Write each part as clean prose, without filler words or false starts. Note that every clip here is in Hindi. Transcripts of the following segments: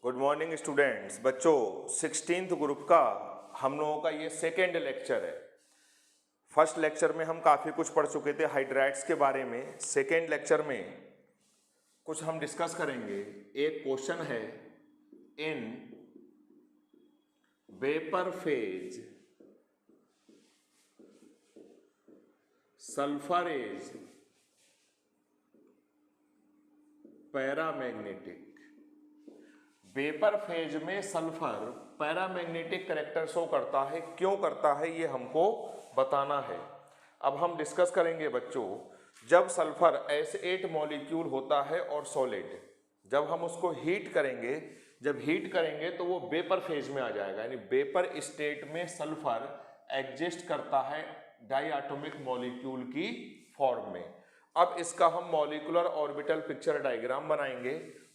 Good morning students. बच्चों 16th ग्रुप का हम लोगों का ये सेकेंड लेक्चर है। फर्स्ट लेक्चर में हम काफ़ी कुछ पढ़ चुके थे हाइड्राइड्स के बारे में। सेकेंड लेक्चर में कुछ हम डिस्कस करेंगे। एक क्वेश्चन है, in vapour phase sulphur is paramagnetic. Vapour phase में सल्फर पैरामैग्नेटिक कैरेक्टर शो करता है। क्यों करता है ये हमको बताना है। अब हम डिस्कस करेंगे बच्चों, जब सल्फर S8 मॉलिक्यूल होता है और सॉलिड, जब हम उसको हीट करेंगे, जब हीट करेंगे तो वो वेपर फेज में आ जाएगा, यानी वेपर स्टेट में सल्फर एग्जिस्ट करता है डाइएटॉमिक मॉलिक्यूल की फॉर्म में। अब इसका हम मॉलिक्यूलर ऑर्बिटल पिक्चर डायग्राम बनाएंगे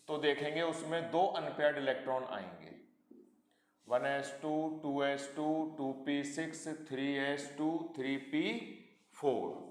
तो देखेंगे उसमें दो अनपेयर्ड इलेक्ट्रॉन आएंगे, 1s2 2s2 2p6 3s2 3p4।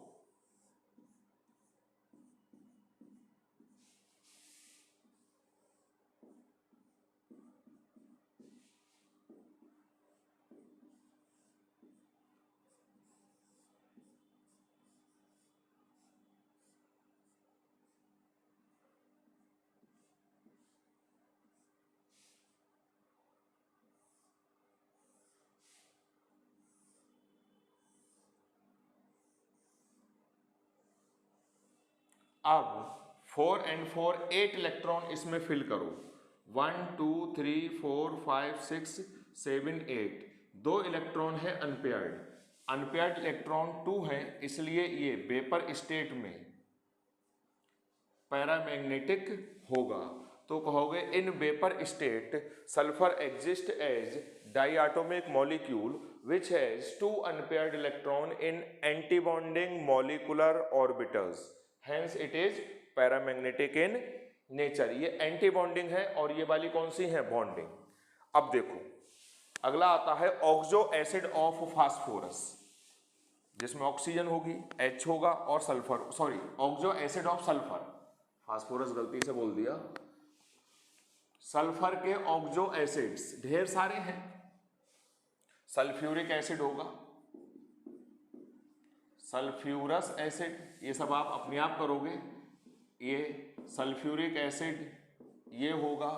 अब 4 and 4 8 इलेक्ट्रॉन इसमें फिल करो। 1 2 3 4 5 6 7 8। दो इलेक्ट्रॉन है अनपेयर्ड, अनपेयर्ड इलेक्ट्रॉन 2 है, इसलिए ये वेपर स्टेट में पैरामैग्नेटिक होगा। तो कहोगे in vapour state sulphur exist as diatomic molecule which has 2 unpaired electron in antibonding molecular orbitals, hence it is paramagnetic in nature. ये एंटी बॉन्डिंग है और ये वाली कौन सी है, बॉन्डिंग। अब देखो अगला आता है ऑक्सो एसिड ऑफ फास्फोरस, जिसमें ऑक्सीजन होगी, H होगा और sulphur, sorry oxo acid of sulphur, phosphorus गलती से बोल दिया। सल्फर के ऑक्सो एसिड्स ढेर सारे हैं। सल्फ्यूरिक एसिड होगा, सल्फ्यूरस एसिड, ये सब आप अपने आप करोगे। ये सल्फ्यूरिक एसिड ये होगा,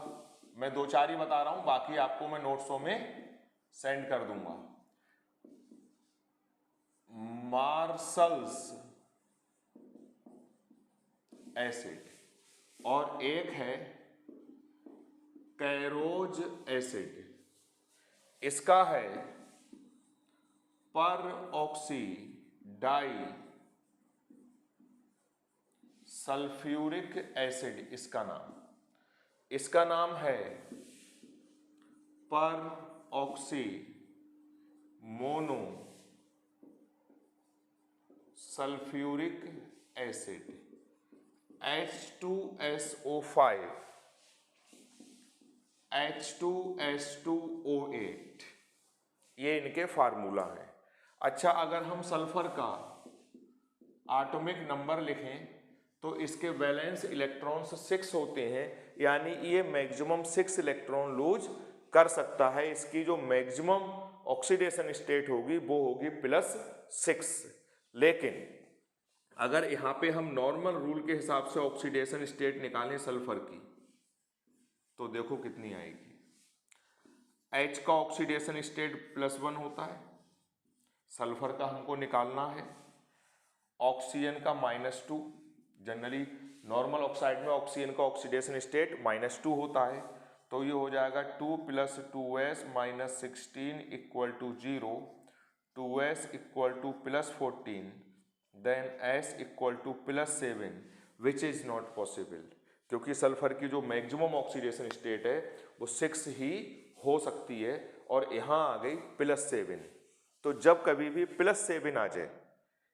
मैं 2-4 ही बता रहा हूं, बाकी आपको मैं नोट्सों में सेंड कर दूंगा। मार्शल्स एसिड और एक है कैरोज एसिड, इसका है पर ऑक्सी डाई सल्फ्यूरिक एसिड, इसका नाम है पर oxy mono sulphuric acid H2SO5 H2S2O8, ये इनके फार्मूला है। अच्छा, अगर हम सल्फर का एटॉमिक नंबर लिखें तो इसके वैलेंस इलेक्ट्रॉन्स 6 होते हैं, यानी ये मैक्सिमम 6 इलेक्ट्रॉन लूज कर सकता है। इसकी जो मैक्सिमम ऑक्सीडेशन स्टेट होगी वो होगी +6। लेकिन अगर यहाँ पे हम नॉर्मल रूल के हिसाब से ऑक्सीडेशन स्टेट निकालें सल्फर की तो देखो कितनी आएगी। H का ऑक्सीडेशन स्टेट +1 होता है, सल्फर का हमको निकालना है। ऑक्सीजन का -2, जनरली नॉर्मल ऑक्साइड में ऑक्सीजन का ऑक्सीडेशन स्टेट -2 होता है, तो ये हो जाएगा 2 + 2s - 16 = 0, 2s = +14, then s = +7, which is not possible, क्योंकि सल्फर की जो मैक्सिमम ऑक्सीडेशन स्टेट है वो 6 ही हो सकती है और यहाँ आ गई +7। तो जब कभी भी +7 आ जाए,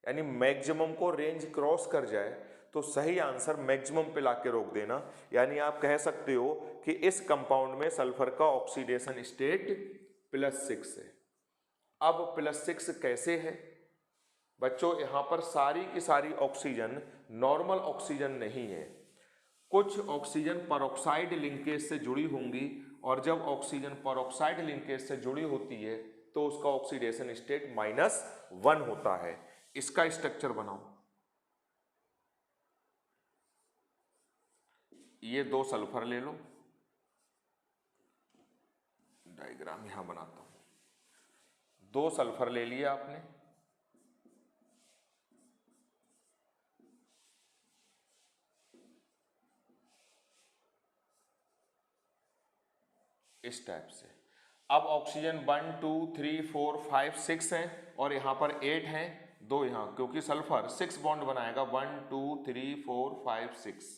यानी मैक्सिमम को रेंज क्रॉस कर जाए, तो सही आंसर मैक्सिमम पे लाके रोक देना। यानी आप कह सकते हो कि इस कंपाउंड में सल्फर का ऑक्सीडेशन स्टेट +6 है। अब +6 कैसे है बच्चों, यहाँ पर सारी की सारी ऑक्सीजन नॉर्मल ऑक्सीजन नहीं है, कुछ ऑक्सीजन परऑक्साइड लिंकेज से जुड़ी होंगी और जब ऑक्सीजन पेरोक्साइड लिंकेज से जुड़ी होती है तो उसका ऑक्सीडेशन स्टेट -1 होता है। इसका स्ट्रक्चर बनाओ। ये 2 सल्फर ले लो, डायग्राम यहां बनाता हूं। 2 सल्फर ले लिया आपने, इस टाइप से। अब ऑक्सीजन 1 2 3 4 5 6 हैं और यहाँ पर 8 हैं, 2 यहाँ, क्योंकि सल्फर 6 बॉन्ड बनाएगा। 1 2 3 4 5 6।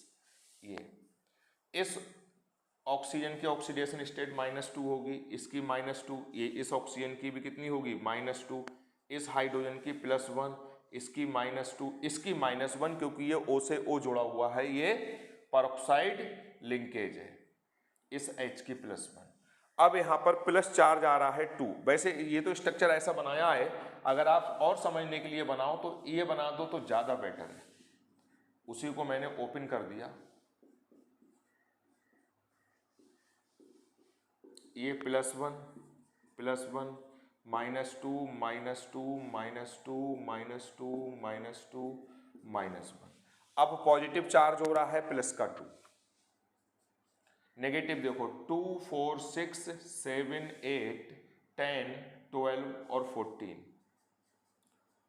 ये इस ऑक्सीजन की ऑक्सीडेशन स्टेट -2 होगी, इसकी -2, ये इस ऑक्सीजन की भी कितनी होगी -2, इस हाइड्रोजन की +1, इसकी -2, इसकी -1, क्योंकि ये O से O जुड़ा हुआ है, ये पेरोक्साइड लिंकेज है, इस H की +1। अब यहाँ पर प्लस चार्ज आ रहा है 2। वैसे ये तो स्ट्रक्चर ऐसा बनाया है, अगर आप और समझने के लिए बनाओ तो ये बना दो तो ज़्यादा बेटर है। उसी को मैंने ओपन कर दिया। ये +1 +1 -2 -2 -2 -2 -1। अब पॉजिटिव चार्ज हो रहा है प्लस का 2। नेगेटिव देखो 2 4 6 7 8 10 12 और 14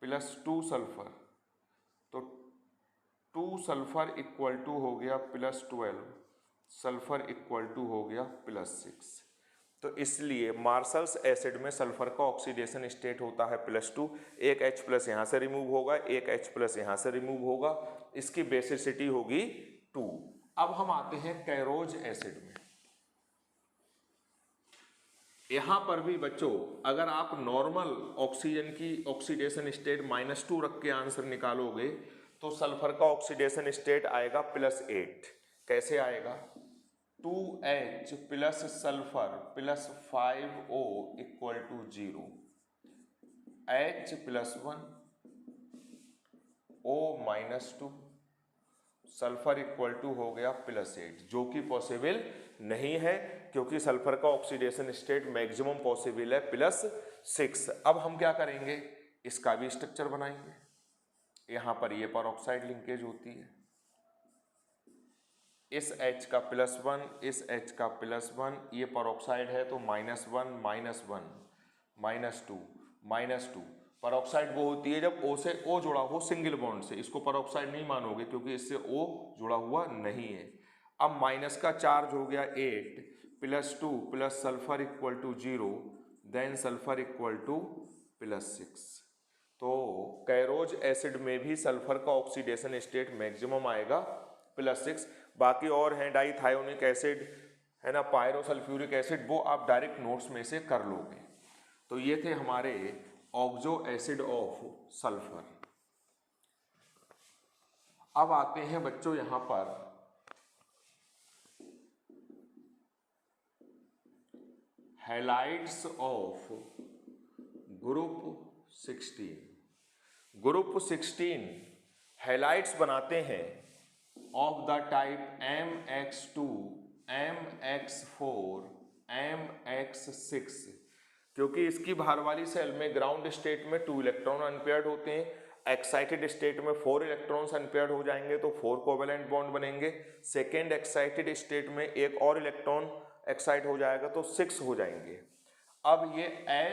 +2 सल्फर, तो 2 सल्फर इक्वल टू हो गया +12, सल्फर इक्वल टू हो गया +6। तो इसलिए मार्शल्स एसिड में सल्फर का ऑक्सीडेशन स्टेट होता है +2। एक H+ यहाँ से रिमूव होगा, एक H+ यहाँ से रिमूव होगा, इसकी बेसिसिटी होगी 2। अब हम आते हैं कैरोज एसिड में। यहां पर भी बच्चों अगर आप नॉर्मल ऑक्सीजन की ऑक्सीडेशन स्टेट -2 रख के आंसर निकालोगे तो सल्फर का ऑक्सीडेशन स्टेट आएगा +8। कैसे आएगा? 2H plus sulphur plus 5O equal to 0, H+1 O -2 sulphur equal to हो गया +8, जो कि पॉसिबल नहीं है क्योंकि सल्फर का ऑक्सीडेशन स्टेट मैक्सिमम पॉसिबल है +6। अब हम क्या करेंगे, इसका भी स्ट्रक्चर बनाएंगे। यहां पर ये पेरोक्साइड लिंकेज होती है, इस H का +1, इस H का +1, ये पेरोक्साइड है तो -1 -1 -2 पेरोक्साइड वो होती है जब O से O जुड़ा हो सिंगल बॉन्ड से, इसको पेरोक्साइड नहीं मानोगे क्योंकि इससे O जुड़ा हुआ नहीं है। अब माइनस का चार्ज हो गया 8 +2 plus sulphur equal to 0, then sulphur equal to +6। तो कैरोज एसिड में भी सल्फर का ऑक्सीडेशन स्टेट मैक्सिमम आएगा +6। बाकी और हैं डाइथायोनिक एसिड है ना, पायरोसल्फ्यूरिक एसिड, वो आप डायरेक्ट नोट्स में से कर लोगे। तो ये थे हमारे ऑक्सो एसिड ऑफ सल्फर। अब आते हैं बच्चों यहां पर halides of group 16। Group 16 halides बनाते हैं of the type MX2, MX4, MX6, क्योंकि इसकी बाहर वाली सेल में ग्राउंड स्टेट में 2 इलेक्ट्रॉन अनपेयर्ड होते हैं, एक्साइटेड स्टेट में 4 इलेक्ट्रॉन्स अनपेयर्ड हो जाएंगे तो 4 कोवेलेंट बॉन्ड बनेंगे। सेकेंड एक्साइटेड स्टेट में एक और इलेक्ट्रॉन एक्साइट हो जाएगा तो 6 हो जाएंगे। अब ये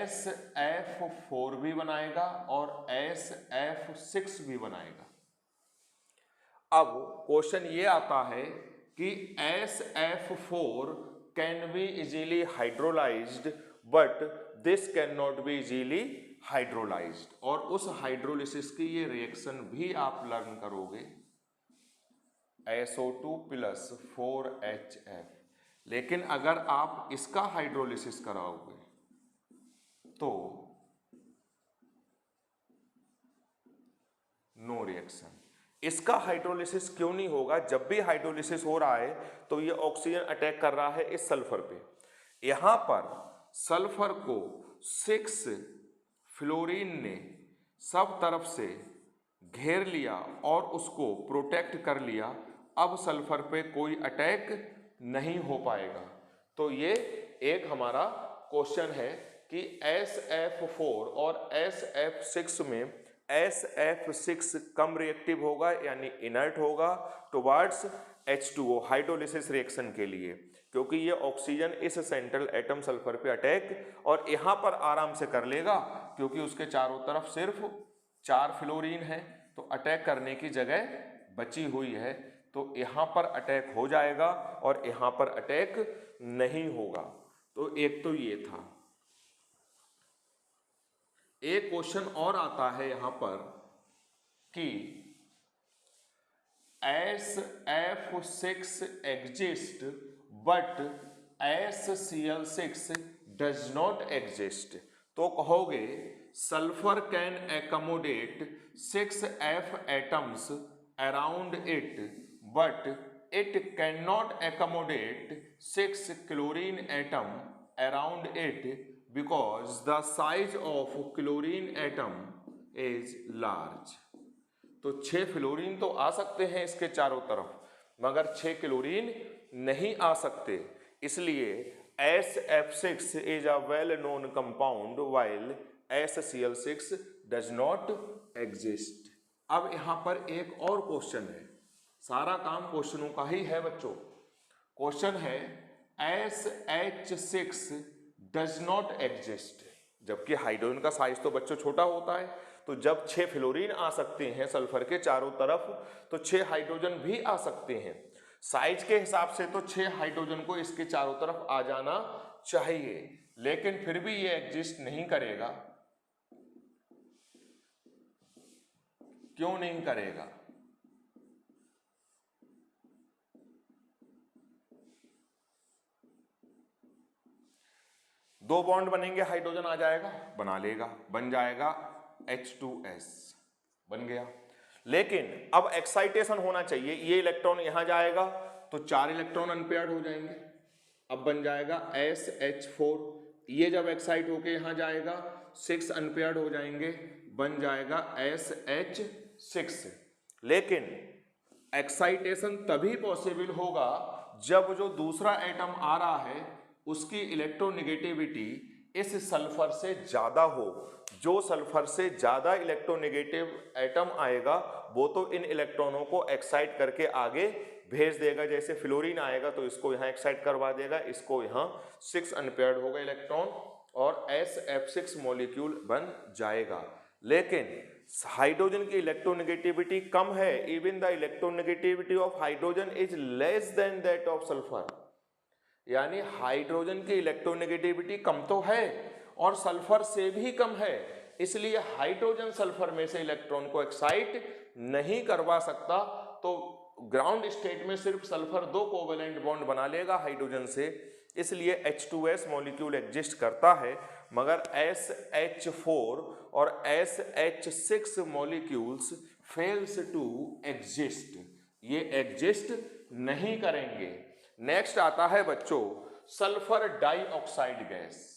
SF4 भी बनाएगा और SF6 भी बनाएगा। अब क्वेश्चन ये आता है कि SF4 can be easily hydrolysed but this can not be easily hydrolysed, और उस हाइड्रोलिसिस की ये रिएक्शन भी आप लर्न करोगे SO2 प्लस 4HF। लेकिन अगर आप इसका हाइड्रोलिसिस कराओगे तो नो रिएक्शन। इसका हाइड्रोलिसिस क्यों नहीं होगा? जब भी हाइड्रोलिसिस हो रहा है तो ये ऑक्सीजन अटैक कर रहा है इस सल्फर पे। यहां पर सल्फर को 6 फ्लोरीन ने सब तरफ से घेर लिया और उसको प्रोटेक्ट कर लिया। अब सल्फर पे कोई अटैक नहीं हो पाएगा। तो ये एक हमारा क्वेश्चन है कि SF4 और SF6 में SF6 कम रिएक्टिव होगा यानी इनर्ट होगा टुवर्ड्स H2O हाइड्रोलिसिस रिएक्शन के लिए, क्योंकि ये ऑक्सीजन इस सेंट्रल एटम सल्फर पे अटैक और यहाँ पर आराम से कर लेगा क्योंकि उसके चारों तरफ सिर्फ 4 फ्लोरीन है, तो अटैक करने की जगह बची हुई है, तो यहाँ पर अटैक हो जाएगा और यहाँ पर अटैक नहीं होगा। तो एक तो ये था। एक क्वेश्चन और आता है यहाँ पर कि SF6 exist but SCl6 does not exist। तो कहोगे sulphur can accommodate 6F atoms around it but it cannot accommodate 6 chlorine atom around it because the size of chlorine atom is large। तो 6 फ्लोरीन तो आ सकते हैं इसके चारों तरफ, मगर 6 क्लोरीन नहीं आ सकते, इसलिए SF6 is a well known compound while SCl6 does not exist. अब यहां पर एक और क्वेश्चन है, सारा काम क्वेश्चनों का ही है बच्चों। क्वेश्चन है SH6 डज नॉट एग्जिस्ट, जबकि हाइड्रोजन का साइज तो बच्चों छोटा होता है, तो जब 6 फ्लोरीन आ सकते हैं सल्फर के चारों तरफ तो 6 हाइड्रोजन भी आ सकते हैं। साइज के हिसाब से तो 6 हाइड्रोजन को इसके चारों तरफ आ जाना चाहिए, लेकिन फिर भी ये एग्जिस्ट नहीं करेगा। क्यों नहीं करेगा? दो बॉन्ड बनेंगे, हाइड्रोजन आ जाएगा, बना लेगा, बन जाएगा H2S, बन गया। लेकिन अब एक्साइटेशन होना चाहिए, ये इलेक्ट्रॉन यहां जाएगा तो 4 इलेक्ट्रॉन अनपेयर्ड हो जाएंगे, अब बन जाएगा SH4। ये जब एक्साइट होके यहां जाएगा 6 अनपेयर्ड हो जाएंगे, बन जाएगा SH6। लेकिन एक्साइटेशन तभी पॉसिबल होगा जब जो दूसरा एटम आ रहा है उसकी इलेक्ट्रोनेगेटिविटी इस सल्फर से ज्यादा हो। जो सल्फर से ज्यादा इलेक्ट्रोनेगेटिव एटम आएगा वो तो इन इलेक्ट्रॉनों को एक्साइट करके आगे भेज देगा, जैसे फ्लोरीन आएगा तो इसको यहाँ एक्साइट करवा देगा, इसको यहाँ 6 अनपेयर्ड होगा इलेक्ट्रॉन और SF6 मॉलिक्यूल बन जाएगा। लेकिन हाइड्रोजन की इलेक्ट्रोनेगेटिविटी कम है, even the electronegativity of hydrogen is less than that of sulphur, यानी हाइड्रोजन की इलेक्ट्रोनेगेटिविटी कम तो है और सल्फर से भी कम है, इसलिए हाइड्रोजन सल्फर में से इलेक्ट्रॉन को एक्साइट नहीं करवा सकता। तो ग्राउंड स्टेट में सिर्फ सल्फर 2 कोवेलेंट बॉन्ड बना लेगा हाइड्रोजन से, इसलिए H2S मॉलिक्यूल एग्जिस्ट करता है, मगर SH4 और SH6 molecules fails to exist, ये एग्जिस्ट नहीं करेंगे। नेक्स्ट आता है बच्चों sulphur dioxide gas.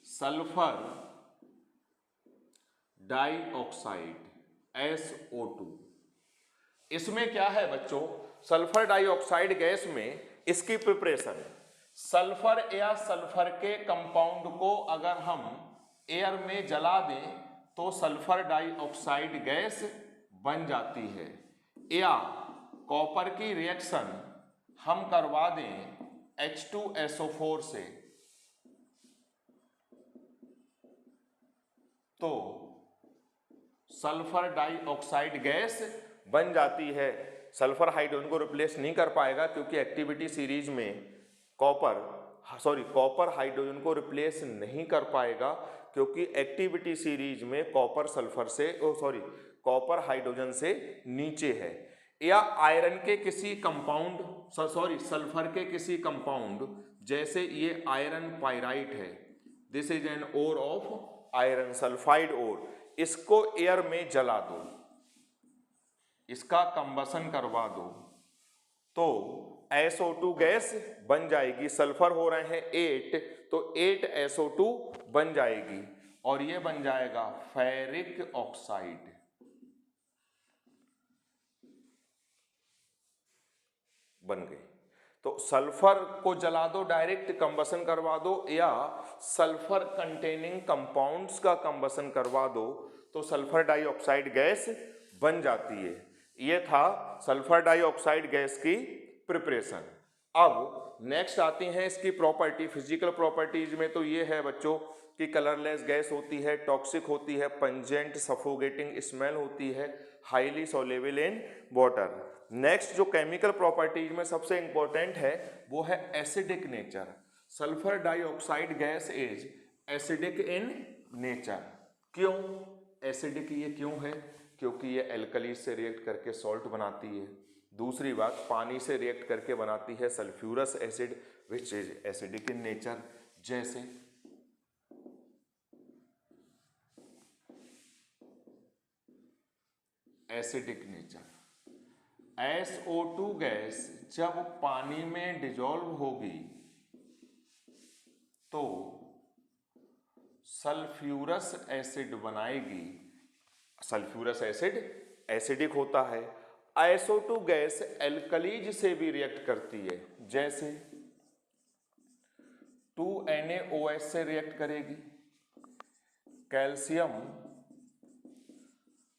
Sulphur dioxide SO2, इसमें क्या है बच्चों, सल्फर डाइऑक्साइड गैस में इसकी प्रिपरेशन, सल्फर या सल्फर के कंपाउंड को अगर हम एयर में जला दें तो सल्फर डाइऑक्साइड गैस बन जाती है, या कॉपर की रिएक्शन हम करवा दें H2SO4 से तो सल्फर डाइऑक्साइड गैस बन जाती है। सल्फर हाइड्रोजन को रिप्लेस नहीं कर पाएगा क्योंकि एक्टिविटी सीरीज में कॉपर हाइड्रोजन को रिप्लेस नहीं कर पाएगा, क्योंकि एक्टिविटी सीरीज में कॉपर हाइड्रोजन से नीचे है। या आयरन के किसी कंपाउंड सल्फर के किसी कंपाउंड, जैसे ये आयरन पाइराइट है, this is an ore of iron sulphide ore, इसको एयर में जला दो, इसका कंबसन करवा दो तो SO2 गैस बन जाएगी। सल्फर हो रहे हैं 8 तो 8 SO2 बन जाएगी और ये बन जाएगा फेरिक ऑक्साइड। बन गई। तो सल्फर को जला दो, डायरेक्ट कंबसन करवा दो, या सल्फर कंटेनिंग कंपाउंड्स का कंबसन करवा दो तो सल्फर डाइऑक्साइड गैस बन जाती है। ये था सल्फर डाइऑक्साइड गैस की प्रिपरेशन। अब नेक्स्ट आती हैं इसकी प्रॉपर्टी, फिजिकल प्रॉपर्टीज में तो ये है बच्चों कि कलरलेस गैस होती है, टॉक्सिक होती है, पंजेंट सफोकेटिंग स्मेल होती है, highly soluble in water. Next जो केमिकल प्रॉपर्टीज में सबसे इंपॉर्टेंट है वो है acidic nature. Sulphur dioxide gas is acidic in nature. क्यों एसिडिक ये क्यों है? क्योंकि ये एल्कली से रिएक्ट करके सॉल्ट बनाती है। दूसरी बात, पानी से रिएक्ट करके बनाती है sulphurous acid which is acidic in nature. जैसे एसिडिक नेचर, SO2 गैस जब पानी में डिजॉल्व होगी तो सल्फ्यूरस एसिड बनाएगी। सल्फ्यूरस एसिड एसिडिक होता है। SO2 गैस एल्कलीज से भी रिएक्ट करती है, जैसे 2NaOH से रिएक्ट करेगी, कैल्शियम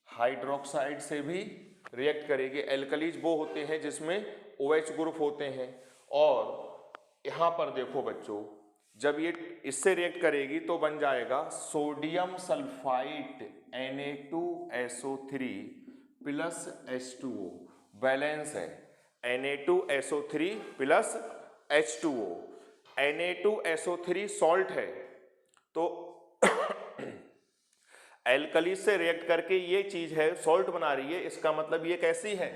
हाइड्रोक्साइड से भी रिएक्ट करेगी। एल्कलीज वो होते हैं जिसमें OH ग्रुप होते हैं। और यहां पर देखो बच्चों, जब ये इससे रिएक्ट करेगी तो बन जाएगा sodium sulphide Na2SO3 plus H2O। Balance है Na2SO3 plus H2O। Na2SO3 salt है, तो एल्कली से रिएक्ट करके ये चीज है सॉल्ट बना रही है, इसका मतलब ये कैसी है?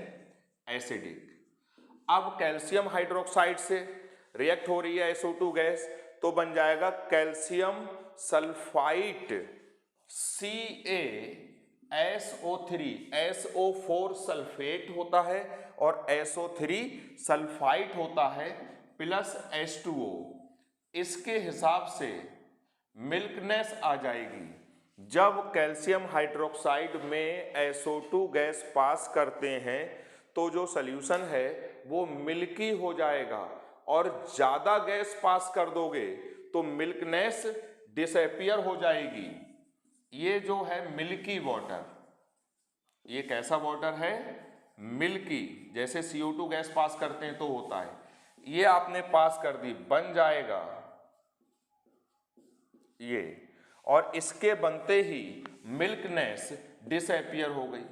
एसिडिक। अब कैल्शियम हाइड्रोक्साइड से रिएक्ट हो रही है SO2 गैस तो बन जाएगा calcium sulphide CaSO3। SO4 sulphate होता है और SO3 सल्फाइड होता है प्लस H2O। इसके हिसाब से मिल्कनेस आ जाएगी। जब कैल्शियम हाइड्रोक्साइड में SO2 गैस पास करते हैं तो जो सॉल्यूशन है वो मिल्की हो जाएगा, और ज्यादा गैस पास कर दोगे तो मिल्कनेस डिसअपीयर हो जाएगी। ये जो है मिल्की वाटर, ये कैसा वाटर है? मिल्की। जैसे CO2 गैस पास करते हैं तो होता है, ये आपने पास कर दी, बन जाएगा ये, और इसके बनते ही मिल्कनेस डिसअपीयर हो गई।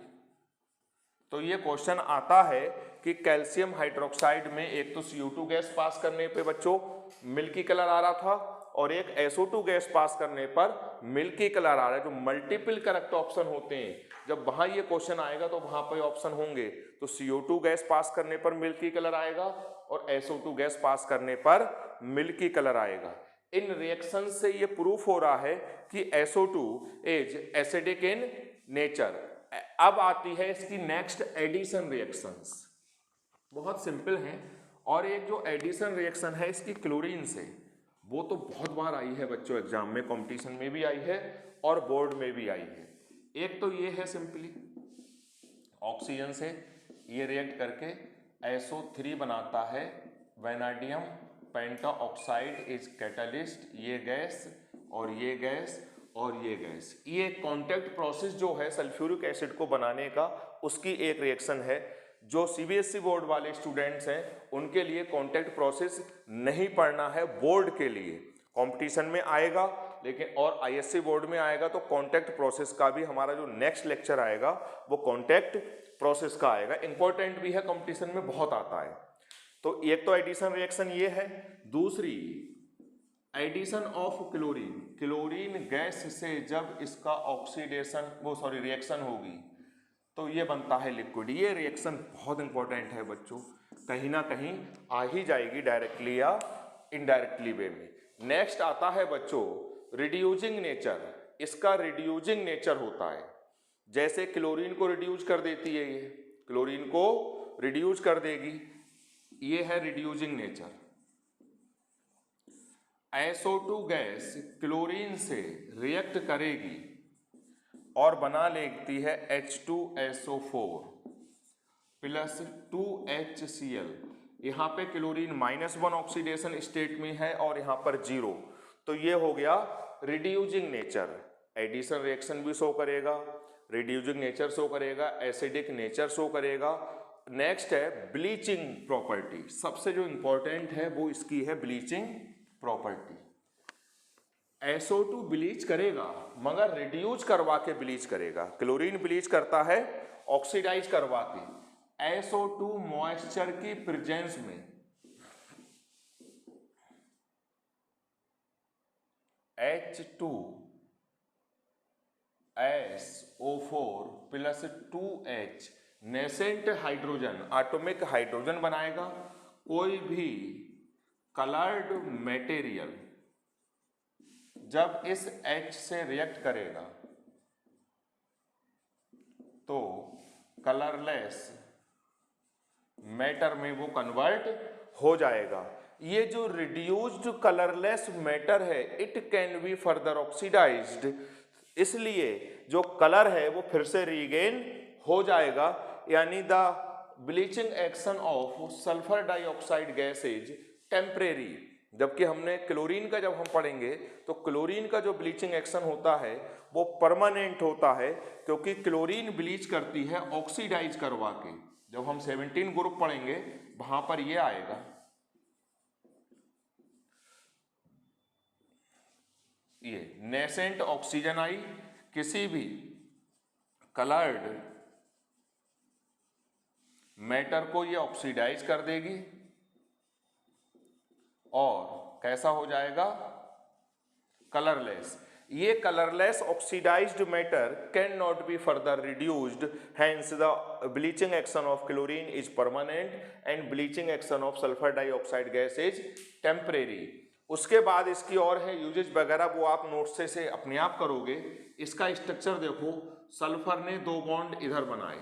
तो ये क्वेश्चन आता है कि कैल्शियम हाइड्रोक्साइड में एक तो CO2 गैस पास करने पे बच्चों मिल्की कलर आ रहा था, और एक SO2 गैस पास करने पर मिल्की कलर आ रहा है। जो मल्टीपल करेक्ट ऑप्शन होते हैं, जब वहां ये क्वेश्चन आएगा तो वहां पर ऑप्शन होंगे, तो CO2 गैस पास करने पर मिल्की कलर आएगा और SO2 गैस पास करने पर मिल्की कलर आएगा। इन रिएक्शन से ये प्रूफ हो रहा है कि SO2 is acidic in nature. अब आती है इसकी नेक्स्ट एडिशन रिएक्शंस, बहुत सिंपल हैं। और एक जो एडिशन रिएक्शन है इसकी क्लोरीन से, वो तो बहुत बार आई है बच्चों, एग्जाम में कंपटीशन में भी आई है और बोर्ड में भी आई है। एक तो ये है सिंपली ऑक्सीजन से ये रिएक्ट करके SO3 बनाता है, वैनाडियम पेंटा ऑक्साइड इज कैटलिस्ट। ये गैस और ये गैस और ये गैस, ये कॉन्टैक्ट प्रोसेस जो है सल्फ्यूरिक एसिड को बनाने का, उसकी एक रिएक्शन है। जो CBSE बोर्ड वाले स्टूडेंट्स हैं उनके लिए कॉन्टैक्ट प्रोसेस नहीं पढ़ना है, बोर्ड के लिए कंपटीशन में आएगा, लेकिन और ISC बोर्ड में आएगा तो कॉन्टैक्ट प्रोसेस का भी हमारा जो नेक्स्ट लेक्चर आएगा वो कॉन्टैक्ट प्रोसेस का आएगा। इंपॉर्टेंट भी है, कंपटीशन में बहुत आता है। तो एक तो एडिशन रिएक्शन ये है। दूसरी addition of chlorine, chlorine gas से जब इसका ऑक्सीडेशन रिएक्शन होगी तो ये बनता है लिक्विड। ये रिएक्शन बहुत इंपॉर्टेंट है बच्चों, कहीं ना कहीं आ ही जाएगी डायरेक्टली या इनडायरेक्टली वे में। नेक्स्ट आता है बच्चों रिड्यूसिंग नेचर। इसका रिड्यूसिंग नेचर होता है, जैसे क्लोरीन को रिड्यूस कर देती है, ये क्लोरीन को रिड्यूस कर देगी, ये है reducing nature. SO2 gas chlorine से रिएक्ट करेगी और बना लेती है H2SO4 प्लस 2HCl। यहाँ पे क्लोरीन -1 ऑक्सीडेशन स्टेट में है और यहाँ पर 0, तो ये हो गया रिड्यूसिंग नेचर। एडिशन रिएक्शन भी शो करेगा, रिड्यूसिंग नेचर शो करेगा, एसिडिक नेचर शो करेगा। नेक्स्ट है ब्लीचिंग प्रॉपर्टी, सबसे जो इंपॉर्टेंट है वो इसकी है ब्लीचिंग प्रॉपर्टी। SO2 ब्लीच करेगा मगर रिड्यूस करवा के ब्लीच करेगा। क्लोरीन ब्लीच करता है ऑक्सीडाइज करवा के, SO2 मॉइस्चर की प्रेजेंस में H2SO4 plus 2H nascent hydrogen, atomic hydrogen बनाएगा। कोई भी कलर्ड मटेरियल जब इस H से रिएक्ट करेगा तो कलरलेस मैटर में वो कन्वर्ट हो जाएगा। ये जो रिड्यूस्ड कलरलेस मैटर है it can be further oxidised, इसलिए जो कलर है वो फिर से रीगेन हो जाएगा। यानी the bleaching action of sulphur dioxide gas is temporary. जबकि हमने क्लोरीन का जब हम पढ़ेंगे तो क्लोरीन का जो ब्लीचिंग एक्शन होता है वो परमानेंट होता है, क्योंकि क्लोरीन ब्लीच करती है ऑक्सीडाइज करवा के। जब हम 17 ग्रुप पढ़ेंगे वहां पर ये आएगा। ये नेसेंट ऑक्सीजन आई किसी भी कलर्ड मैटर को ये ऑक्सीडाइज कर देगी और कैसा हो जाएगा, कलरलेस। ये colourless oxidised matter can not be further reduced, hence the bleaching action of chlorine is permanent and bleaching action of sulphur dioxide gas is temporary. उसके बाद इसकी और है यूजेज वगैरह, वो आप नोट से अपने आप करोगे। इसका स्ट्रक्चर देखो, सल्फर ने 2 बॉन्ड इधर बनाए।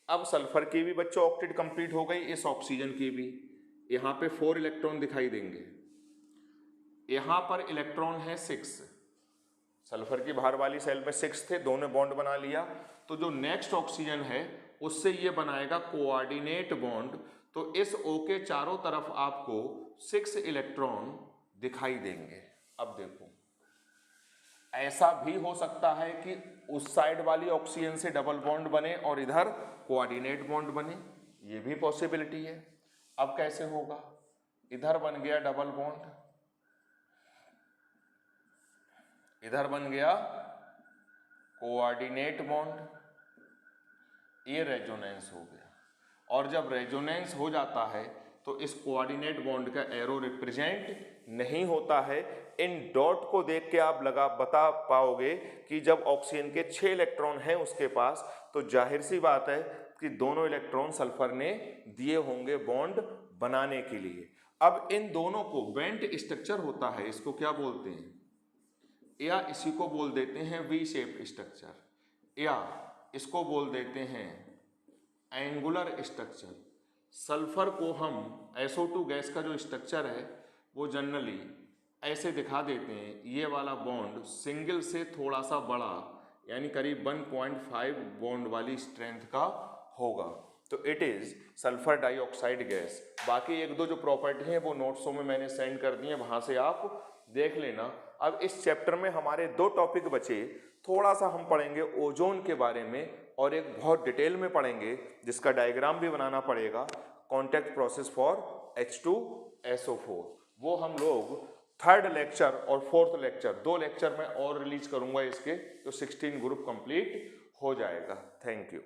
अब सल्फर की भी बच्चों ऑक्टेट कंप्लीट हो गई, इस ऑक्सीजन की भी। यहाँ पे 4 इलेक्ट्रॉन दिखाई देंगे, यहाँ पर इलेक्ट्रॉन है 6। सल्फर की बाहर वाली सेल में 6 थे, दोनों बॉन्ड बना लिया। तो जो नेक्स्ट ऑक्सीजन है उससे ये बनाएगा कोऑर्डिनेट बॉन्ड। तो इस O के चारों तरफ आपको 6 इलेक्ट्रॉन दिखाई देंगे। अब देखो, ऐसा भी हो सकता है कि उस साइड वाली ऑक्सीजन से डबल बॉन्ड बने और इधर कोऑर्डिनेट बॉन्ड बने, ये भी पॉसिबिलिटी है। अब कैसे होगा, इधर बन गया डबल बॉन्ड, इधर बन गया कोऑर्डिनेट बॉन्ड, ये रेजोनेंस हो गया। और जब रेजोनेंस हो जाता है तो इस कोऑर्डिनेट बॉन्ड का एरो रिप्रेजेंट नहीं होता है। इन डॉट को देख के आप बता पाओगे कि जब ऑक्सीजन के 6 इलेक्ट्रॉन हैं उसके पास, तो जाहिर सी बात है कि दोनों इलेक्ट्रॉन सल्फर ने दिए होंगे बॉन्ड बनाने के लिए। अब इन दोनों को बेंट स्ट्रक्चर होता है, इसको क्या बोलते हैं, या इसी को बोल देते हैं वी शेप स्ट्रक्चर, या इसको बोल देते हैं एंगुलर स्ट्रक्चर। सल्फर को हम SO2 गैस का जो स्ट्रक्चर है वो जनरली ऐसे दिखा देते हैं। ये वाला बॉन्ड सिंगल से थोड़ा सा बड़ा, यानी करीब 1.5 बॉन्ड वाली स्ट्रेंथ का होगा। तो it is sulphur dioxide gas. बाकी 1-2 जो प्रॉपर्टी हैं वो नोट्सों में मैंने सेंड कर दी है, वहां से आप देख लेना। अब इस चैप्टर में हमारे 2 टॉपिक बचे। थोड़ा सा हम पढ़ेंगे ओजोन के बारे में और एक बहुत डिटेल में पढ़ेंगे जिसका डायग्राम भी बनाना पड़ेगा, कॉन्टैक्ट प्रोसेस फॉर H2SO4। वो हम लोग 3rd लेक्चर और 4th लेक्चर 2 लेक्चर में और रिलीज करूंगा इसके, तो 16 ग्रुप कंप्लीट हो जाएगा। Thank you.